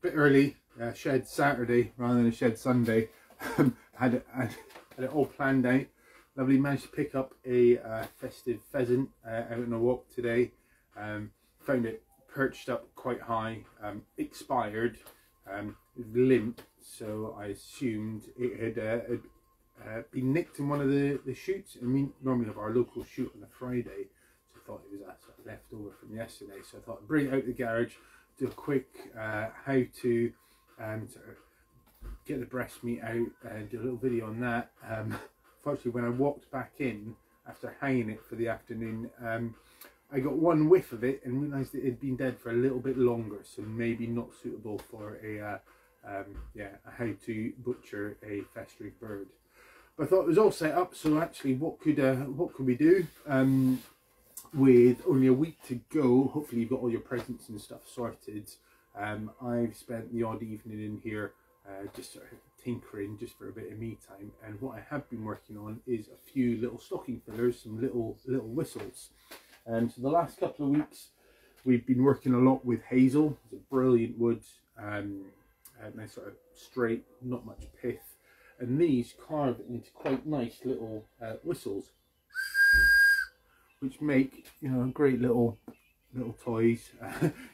bit early, shed Saturday rather than a shed Sunday. had it all planned out. Lovely, managed to pick up a festive pheasant out on a walk today. Found it perched up quite high, expired, limp, so I assumed it had been nicked in one of the shoots. And we normally have our local shoot on a Friday, so I thought it was a sort of leftover from yesterday. So I thought I'd bring it out the garage, do a quick how to sort of get the breast meat out and do a little video on that. Fortunately, when I walked back in after hanging it for the afternoon, I got one whiff of it and realised it had been dead for a little bit longer, so maybe not suitable for a how to butcher a festering bird. But I thought it was all set up, so actually what could we do? With only a week to go, hopefully you've got all your presents and stuff sorted. I've spent the odd evening in here just sort of tinkering just for a bit of me time, and what I have been working on is a few little stocking fillers, some little whistles. So the last couple of weeks we've been working a lot with hazel. It's a brilliant wood, nice sort of straight, not much pith, and these carve into quite nice little whistles, which make, you know, great little toys.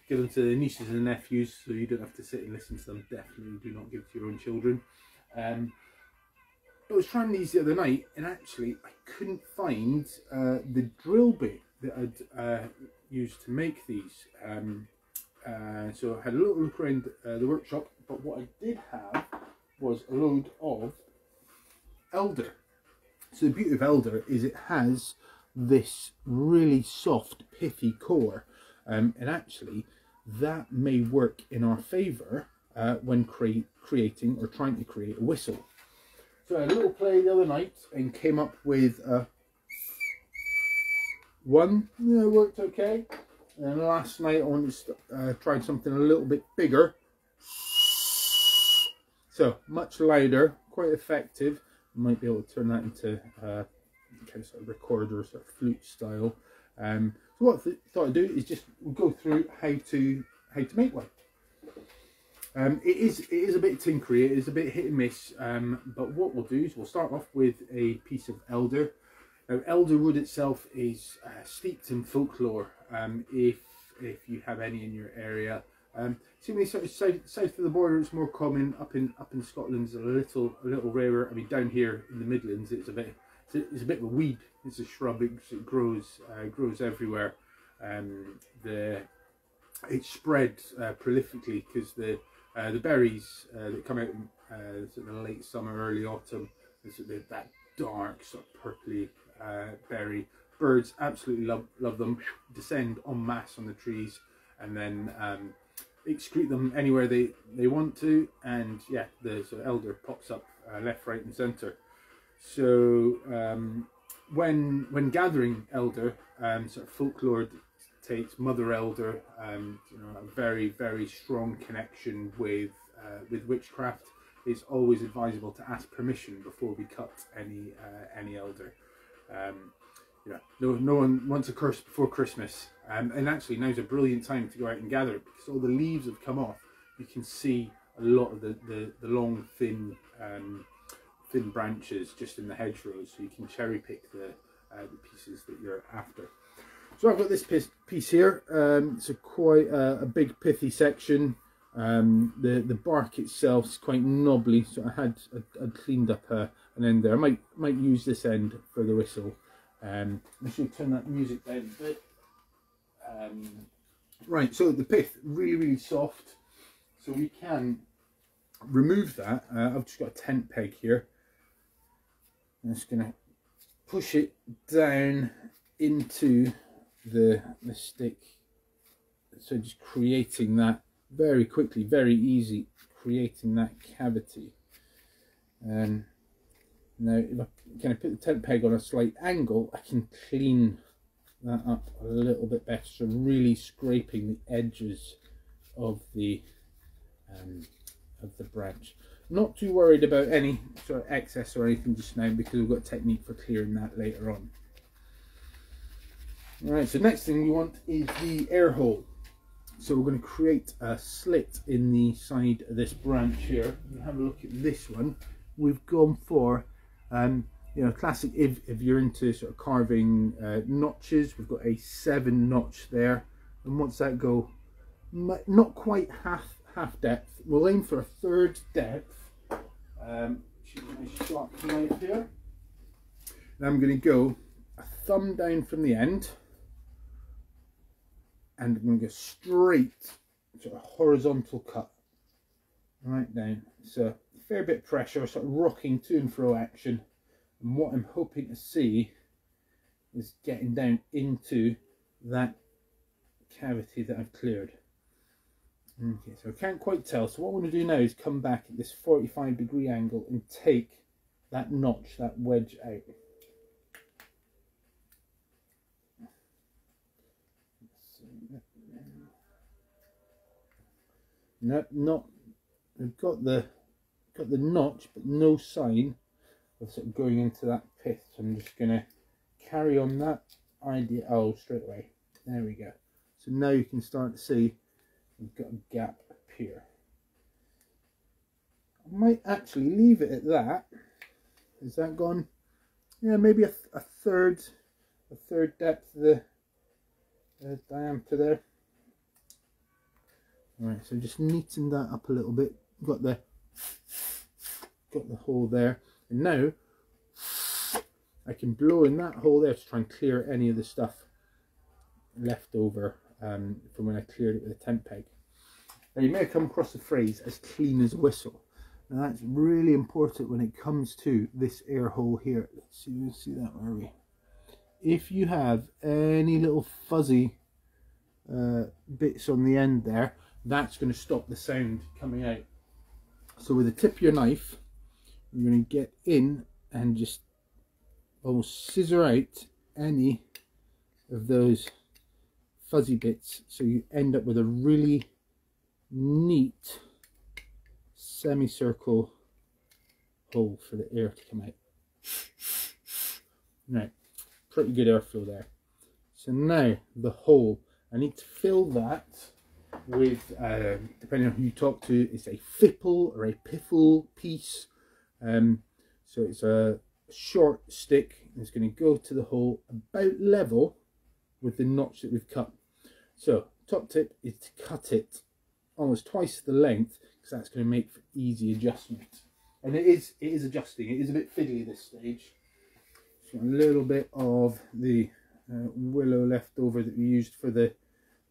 Give them to the nieces and nephews, so you don't have to sit and listen to them. Definitely do not give to your own children. I was trying these the other night, and actually I couldn't find the drill bit that I'd used to make these. So I had a little look around the workshop, but what I did have was a load of elder. So the beauty of elder is it has this really soft, pithy core, and actually that may work in our favour when creating or trying to create a whistle. So I had a little play the other night and came up with one. Yeah, it worked okay. And last night I wanted to try something a little bit bigger, so much louder, quite effective. I might be able to turn that into kind of sort of recorder, sort of flute style. So what I thought I'd do is just go through how to make one. It is a bit tinkery, it is a bit hit and miss, but what we'll do is we'll start off with a piece of elder. Now, elder wood itself is steeped in folklore, if you have any in your area. Seemingly sort of south of the border it's more common. Up in Scotland it's a little rarer. I mean, down here in the Midlands it's a bit of a weed. It's a shrub. It grows everywhere. It spreads prolifically because the berries that come out in sort of the late summer, early autumn, that dark sort of purpley berry. Birds absolutely love them. Descend en masse on the trees, and then excrete them anywhere they want to. And yeah, the sort of elder pops up left, right, and centre. So when gathering elder, sort of folklore takes mother elder, you know, a very, very strong connection with witchcraft. It's always advisable to ask permission before we cut any elder. Yeah, no one wants a curse before Christmas, and actually now's a brilliant time to go out and gather it, because all the leaves have come off. You can see a lot of the long thin branches just in the hedgerows, so you can cherry pick the pieces that you're after. So I've got this piece here. It's quite a big pithy section. The bark itself is quite knobbly, so I'd cleaned up an end there. I might use this end for the whistle. I should turn that music down a bit. Right, so the pith, really soft, so we can remove that. I've just got a tent peg here. I'm just going to push it down into the stick, so just creating that very quickly, very easy, creating that cavity. Now if I kind of put the tent peg on a slight angle, I can clean that up a little bit better, so really scraping the edges of the branch. Not too worried about any sort of excess or anything just now, because we've got a technique for clearing that later on. Alright, so next thing we want is the air hole. So we're going to create a slit in the side of this branch here. You have a look at this one. We've gone for you know, classic, if you're into sort of carving notches, we've got a 7 notch there, and once that go, not quite half depth, we'll aim for a 1/3 depth. Choose my sharp knife here. Now I'm going to go a thumb down from the end, and I'm going to go straight, sort of horizontal cut right down. So a fair bit of pressure, sort of rocking to and fro action. And what I'm hoping to see is getting down into that cavity that I've cleared. Okay, so I can't quite tell. So what I want to do now is come back at this 45-degree angle and take that notch, that wedge out. No, I've got the notch, but no sign of sort of going into that pith. So I'm just going to carry on that idea. Oh, straight away. There we go. So now you can start to see we've got a gap up here. I might actually leave it at that. Is that gone? Yeah, maybe a third depth of the diameter there. Alright, so just neaten that up a little bit. Got the hole there, and now I can blow in that hole there to try and clear any of the stuff left over from when I cleared it with a tent peg. Now you may have come across the phrase "as clean as a whistle." Now that's really important when it comes to this air hole here. Let's see, we'll see that, where are we? If you have any little fuzzy bits on the end there, that's going to stop the sound coming out. So with the tip of your knife, you're going to get in and just almost scissor out any of those fuzzy bits, so you end up with a really neat semicircle hole for the air to come out. Right, pretty good airflow there. So now the hole, I need to fill that with, depending on who you talk to, it's a fipple or a piffle piece. So it's a short stick. It's going to go to the hole about level with the notch that we've cut. So top tip is to cut it almost twice the length, because that's going to make for easy adjustment. And it is adjusting. It is a bit fiddly this stage. So a little bit of the willow left over that we used for the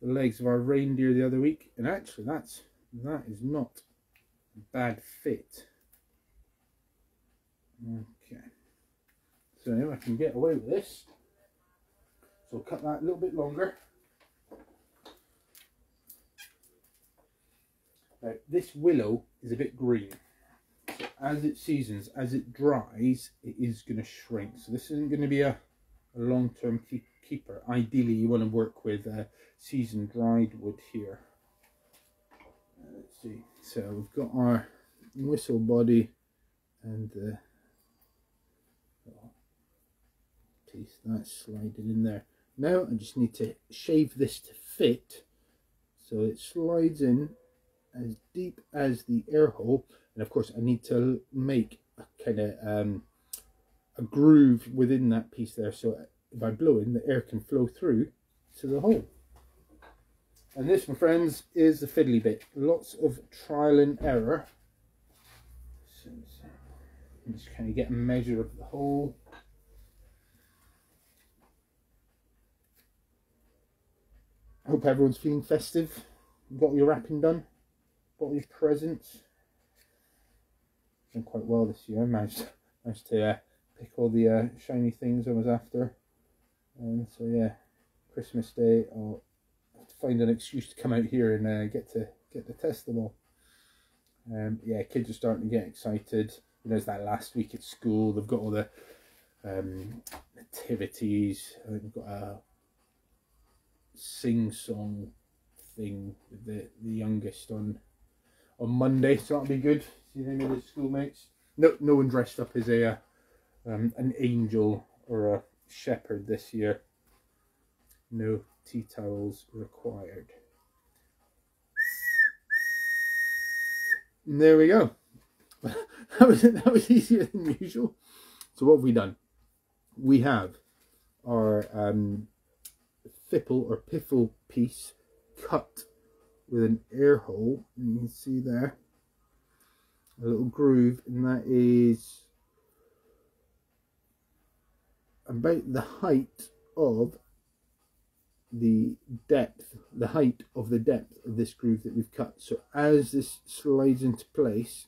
legs of our reindeer the other week, and actually that is not a bad fit. Okay, so now I can get away with this, so I'll cut that a little bit longer. Now this willow is a bit green, so as it seasons, as it dries, it is going to shrink. So this isn't going to be a long-term keeper. Ideally you want to work with seasoned dried wood here. Let's see, so we've got our whistle body and the piece that's slided in there. Now I just need to shave this to fit, so it slides in as deep as the air hole, and of course I need to make a kind of a groove within that piece there, so if I blow in, the air can flow through to the hole. And this, my friends, is the fiddly bit. Lots of trial and error. So just kind of get a measure of the hole. I hope everyone's feeling festive. Got your wrapping done. Got your presents. Done quite well this year. I managed to pick all the shiny things I was after. And so yeah, Christmas Day I'll have to find an excuse to come out here and get to test them all. Yeah, kids are starting to get excited. You know, it's that last week at school. They've got all the nativities. I think they've got a sing-song thing with the youngest on Monday, so that'll be good. See any of the schoolmates. No one dressed up as a an angel or a shepherd this year. No tea towels required. And there we go. that was easier than usual. So what have we done? We have our fipple or piffle piece cut with an air hole, and you can see there a little groove, and that is about the height of the depth of this groove that we've cut. So as this slides into place,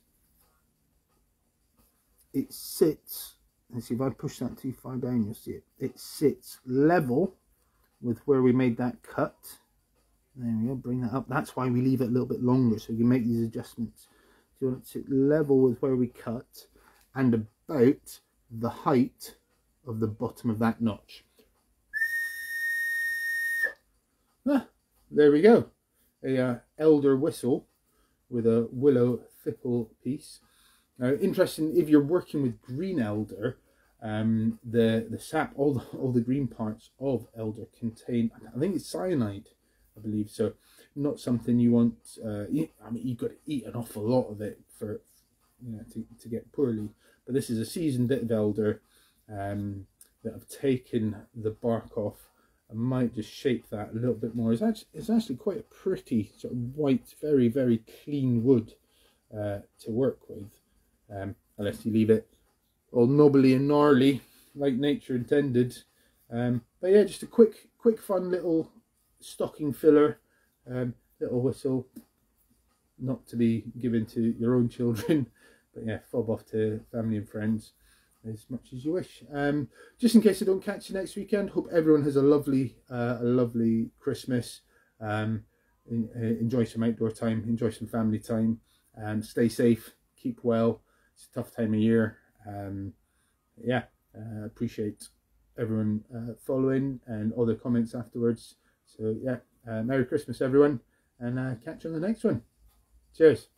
it sits, let's see, if I push that too far down, you'll see it sits level with where we made that cut. There we go, bring that up. That's why we leave it a little bit longer, so you can make these adjustments. So you want it to sit level with where we cut and about the height of the bottom of that notch. There we go, a elder whistle with a willow fipple piece. Now, interesting, if you're working with green elder, the sap, all the green parts of elder contain, I think it's cyanide, I believe. So not something you want. I mean, you've got to eat an awful lot of it for, you know, to get poorly. But this is a seasoned bit of elder that I've taken the bark off. I might just shape that a little bit more. It's actually quite a pretty sort of white, very, very clean wood to work with, unless you leave it all knobbly and gnarly like nature intended. But yeah, just a quick fun little stocking filler, little whistle, not to be given to your own children, but yeah, fob off to family and friends as much as you wish. Just in case I don't catch you next weekend, hope everyone has a lovely Christmas. Enjoy some outdoor time, enjoy some family time, stay safe, keep well. It's a tough time of year. Yeah, appreciate everyone following and all the comments afterwards. So yeah, Merry Christmas everyone, and catch you on the next one. Cheers.